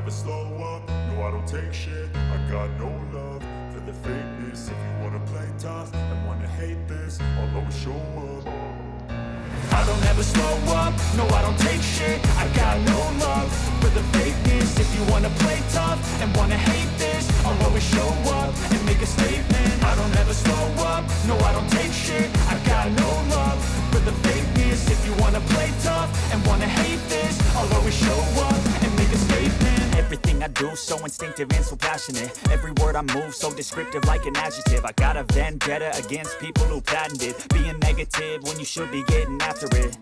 never slow up, no I don't take shit. I got no love for the fakeness. If you wanna play tough and wanna hate this, I'll always show up. I don't ever slow up, no I don't take shit. I got no love for the fakeness. If you wanna play tough and wanna hate this, I'll always show up and make a statement. I don't ever slow up, no I don't take shit. I got no love for the fakeness. If you wanna play tough and wanna hate this, I'll always show up and make a statement. Everything I do so instinctive and so passionate. Every word I move so descriptive like an adjective. I got a vendetta against people who patented being negative when you should be getting after it.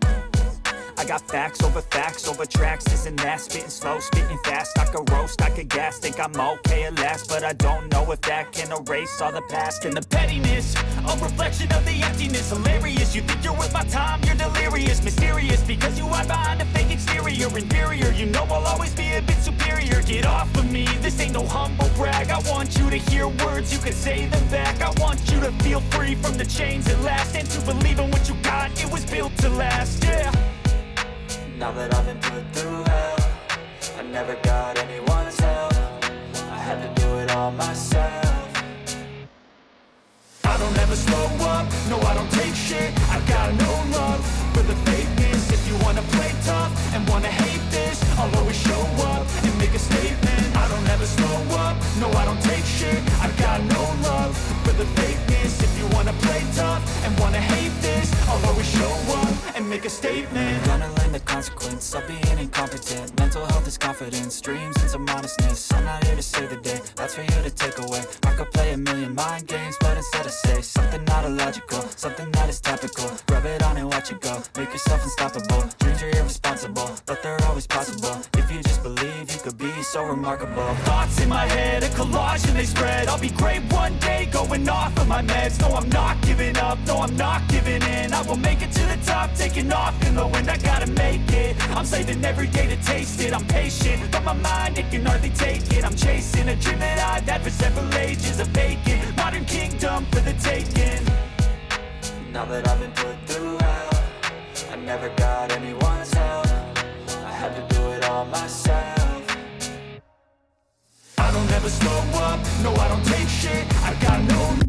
I got facts over tracks, this and that. Spitting slow, spitting fast. I could roast, I could gas. Think I'm okay at last, but I don't know if that can erase all the past. And the pettiness, a reflection of the emptiness. Hilarious, you think you're worth my time, you're delirious. Mysterious, because you hide behind a fake exterior. Inferior, you know I'll always be a bit superior. Get off of me, this ain't no humble brag. I want you to hear words, you can say them back. I want you to feel free from the chains at last, and to believe in what you got, it was built to last, yeah. Now that I've been put through hell, I never got anyone's help. I had to do it all myself. I don't ever slow up, no I don't take shit. I got no love for the fakeness. If you wanna play tough and wanna hate this, I'll always show up and make a statement. I don't ever slow up, no I don't take shit. I got no love for the fakeness. If you wanna play tough and wanna hate this, I'll always show up and make a statement. Gonna learn the consequence of being incompetent. Mental health is confidence, dreams and some modestness. I'm not here to save the day, that's for you to take away. I could play a million mind games, but instead I say something not illogical, something that is topical. Rub it on and watch it go, make yourself unstoppable. Dreams are irresponsible, but they're always possible. If you just believe, you could be so remarkable. Thoughts in my head, a collage and they spread. I'll be great one day, going off of my meds. No, I'm not giving up, no, I'm not giving in. I will make it to the top, taking off in the wind. I gotta make it, I'm saving every day to taste it. I'm patient, but my mind, it can hardly take it. I'm chasing a dream that I've had for several ages. A vacant, modern kingdom for the taking. Now that I've been put through hell, I never got anyone's help. I had to do it all myself. I don't ever slow up, no I don't take shit. I got no